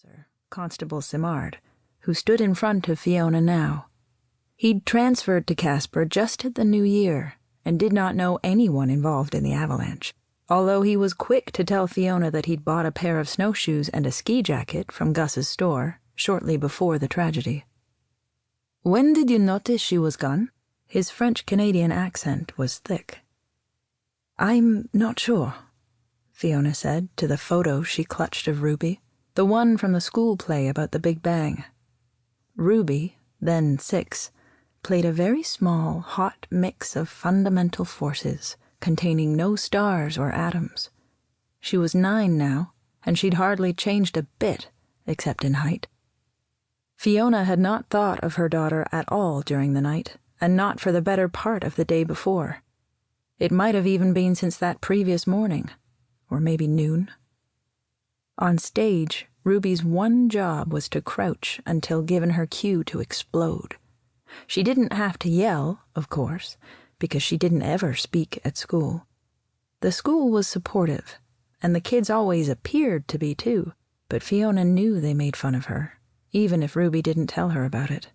officer, Constable Simard, who stood in front of Fiona now. He'd transferred to Casper just at the new year and did not know anyone involved in the avalanche, although he was quick to tell Fiona that he'd bought a pair of snowshoes and a ski jacket from Gus's store shortly before the tragedy. "When did you notice she was gone?" His French-Canadian accent was thick. "I'm not sure," Fiona said to the photo she clutched of Ruby, the one from the school play about the Big Bang. Ruby, then 6, played a very small, hot mix of fundamental forces containing no stars or atoms. She was 9 now, and she'd hardly changed a bit, except in height. Fiona had not thought of her daughter at all during the night, and not for the better part of the day before. It might have even been since that previous morning, or maybe noon. On stage, Ruby's one job was to crouch until given her cue to explode. She didn't have to yell, of course, because she didn't ever speak at school. The school was supportive, and the kids always appeared to be too, but Fiona knew they made fun of her, even if Ruby didn't tell her about it.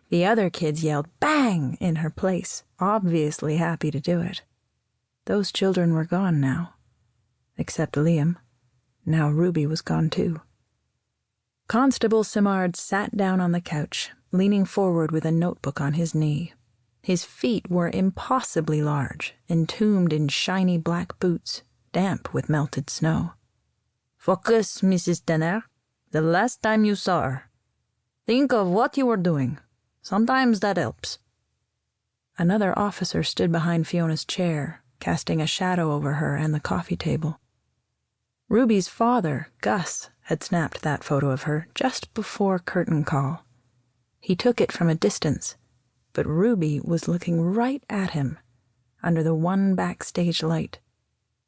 The other kids yelled "bang" in her place, obviously happy to do it. Those children were gone now. Except Liam. Now Ruby was gone too. Constable Simard sat down on the couch, leaning forward with a notebook on his knee. His feet were impossibly large, entombed in shiny black boots, damp with melted snow. "Focus, Mrs. Denner. The last time you saw her. Think of what you were doing. Sometimes that helps." Another officer stood behind Fiona's chair, casting a shadow over her and the coffee table. Ruby's father, Gus, had snapped that photo of her just before curtain call. He took it from a distance, but Ruby was looking right at him, under the one backstage light.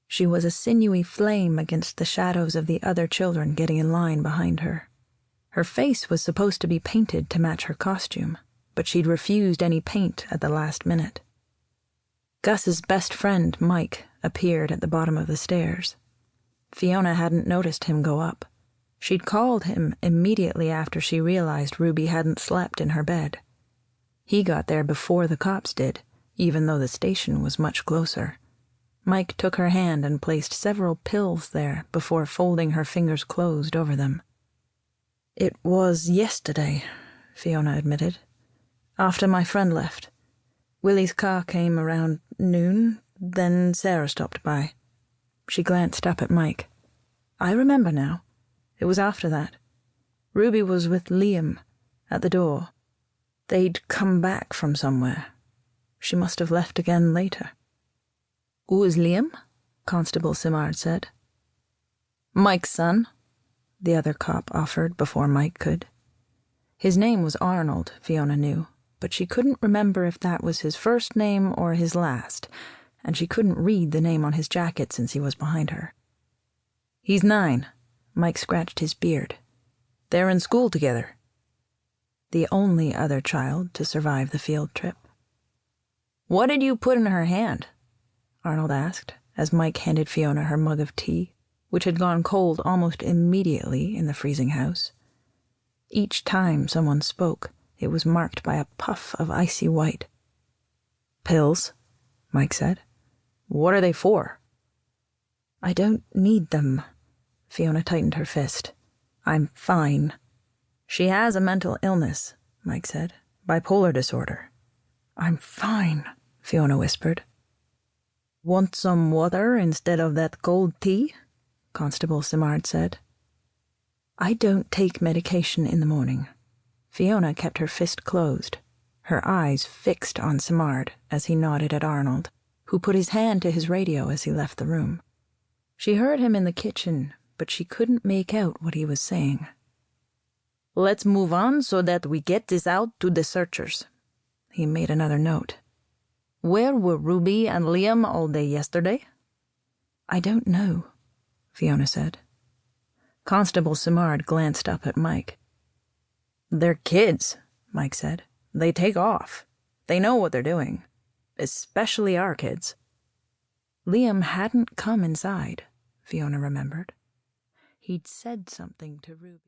She was a sinewy flame against the shadows of the other children getting in line behind her. Her face was supposed to be painted to match her costume, but she'd refused any paint at the last minute. Gus's best friend, Mike, appeared at the bottom of the stairs. Fiona hadn't noticed him go up. She'd called him immediately after she realized Ruby hadn't slept in her bed. He got there before the cops did, even though the station was much closer. Mike took her hand and placed several pills there before folding her fingers closed over them. "It was yesterday," Fiona admitted, "after my friend left. Willie's car came around noon, then Sarah stopped by." She glanced up at Mike. "I remember now. It was after that. Ruby was with Liam at the door. They'd come back from somewhere. She must have left again later." "Who is Liam?" Constable Simard said. "Mike's son," the other cop offered before Mike could. His name was Arnold, Fiona knew, but she couldn't remember if that was his first name or his last, and she couldn't read the name on his jacket since he was behind her. "He's 9. Mike scratched his beard. "They're in school together." The only other child to survive the field trip. "What did you put in her hand?" Arnold asked, as Mike handed Fiona her mug of tea, which had gone cold almost immediately in the freezing house. Each time someone spoke, it was marked by a puff of icy white. "Pills," Mike said. "What are they for?" "I don't need them." Fiona tightened her fist. "I'm fine." "She has a mental illness," Mike said. "Bipolar disorder." "I'm fine," Fiona whispered. "Want some water instead of that cold tea?" Constable Simard said. "I don't take medication in the morning." Fiona kept her fist closed, her eyes fixed on Simard as he nodded at Arnold, who put his hand to his radio as he left the room. She heard him in the kitchen, but she couldn't make out what he was saying. "Let's move on so that we get this out to the searchers." He made another note. "Where were Ruby and Liam all day yesterday?" "I don't know," Fiona said. Constable Simard glanced up at Mike. "They're kids," Mike said. "They take off. They know what they're doing. Especially our kids." Liam hadn't come inside, Fiona remembered. He'd said something to Ruby.